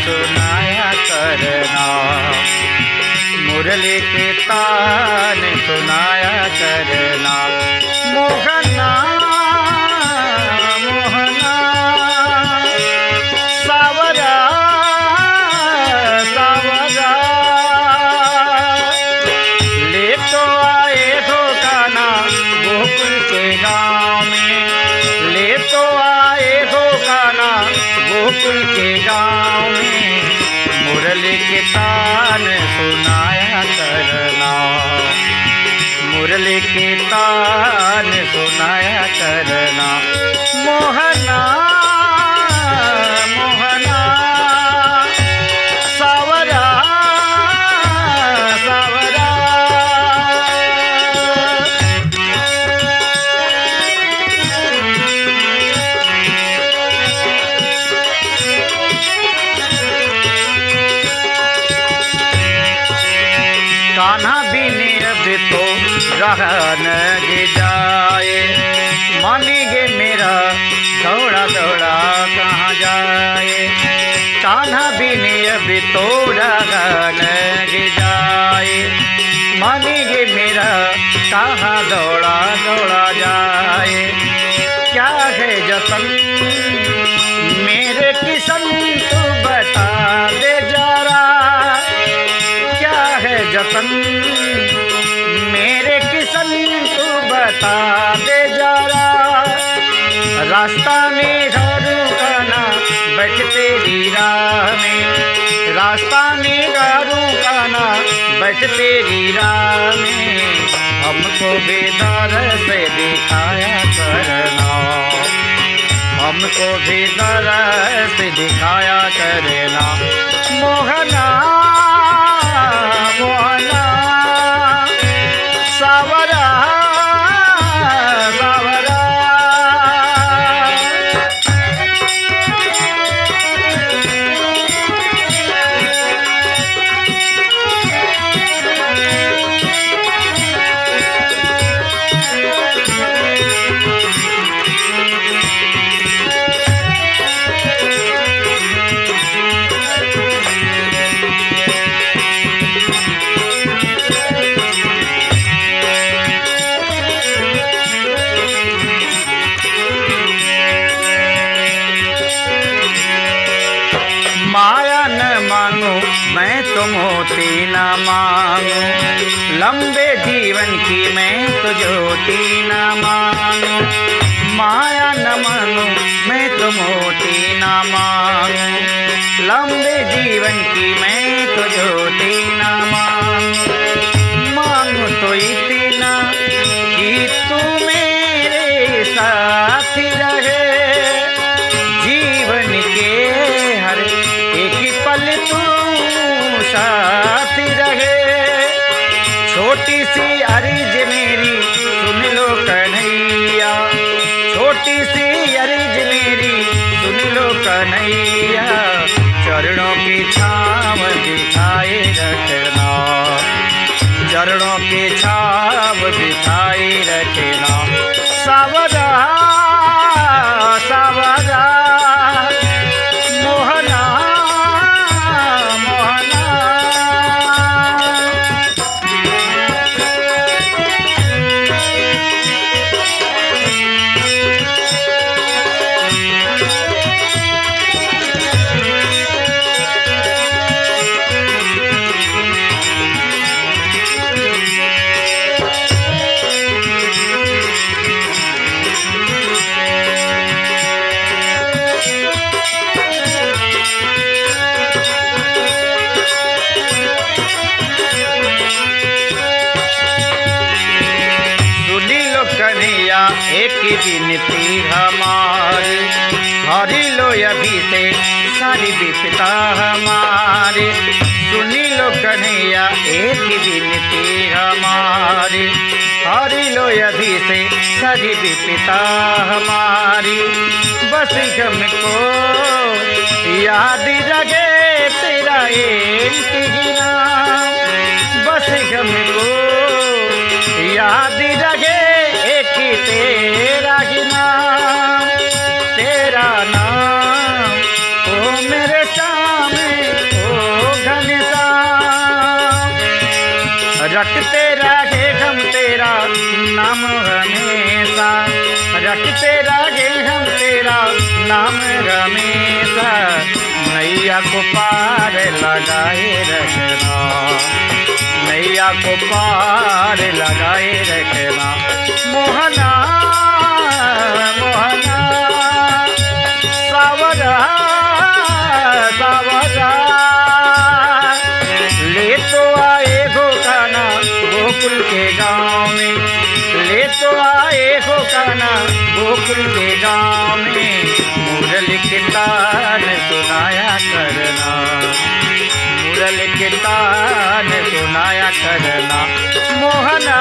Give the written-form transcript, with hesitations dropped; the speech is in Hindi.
सुनाया करना, मुरली के तान सुनाया करना। मोहना मोहना सावरा सावरा, ले तो आए हो गाना गोकुल के गाँव में, ले तो आए हो गाना गोकुल के गाँव में, मुरली के तान सुनाया करना, मुरली के तान सुनाया करना। मोहना मोहना सावरा सावरा, कान्हा बिने अब तो रहा न जाए, मानेगे मेरा दौड़ा दौड़ा कहाँ जाए। कान्हा बिने अब तो रहा न जाए, मानेगे मेरा कहाँ दौड़ा दौड़ा जाए। क्या है जतन मेरे किसन तू बता दे जरा, क्या है जतन मेरे किसन तू बता दे जरा। रास्ता में घरों का ना बैठ तेरी राह में, रास्ता में घरों का ना बैठ तेरी राह में, हमको बेदर से दिखाया करना, हमको बेदर से दिखाया करना। मोहना मोहना सावरा सावरा, माया न मांगू मैं तो मोती न मांगू, लंबे जीवन की मैं तो ज्योति न मांगू। माया न मांगू मैं तो मोती न मांगू, लंबे जीवन की मैं तो ज्योति न मांगू। मांगू तो इतना कि तू मेरे साथ रहे, जीवन के हर एक पल तू साथ रहे। छोटी सी अर्ज मेरी सुन लो कन्हैया, छोटी सी अर्ज मेरी सुन लो कन्हैया, चरणों की छाँव दिखाए रखना, चरणों की छाँव दिखाए रखना। सावरा सावरा मोहना मोहना, एक विनती हमारी, हरि लो अभी से सारी विपदा हमारी। सुनी लो कन्हैया एक विनती हमारी, हरि लो अभी से सारी विपदा हमारी। बस हमको याद रहे तेरा एक ही नाम, बस हमको याद रहे एक तेरा ही नाम, तेरा नाम ओ मेरे सामने रटते रहे हम तेरा नाम हमेशा, रटते रहे हम तेरा नाम हमेशा, नैया को पार लगाए रखना, नैया को पार लगाए रखना। मोहना मोहना सावरा सावरा, ले तो आए हो कान्हा गोकुल के गाँव में, ले तो आए हो कान्हा गोकुल के गाँव में, मुरली के तान सुनाया करना, मुरली के तान सुनाया करना। मोहना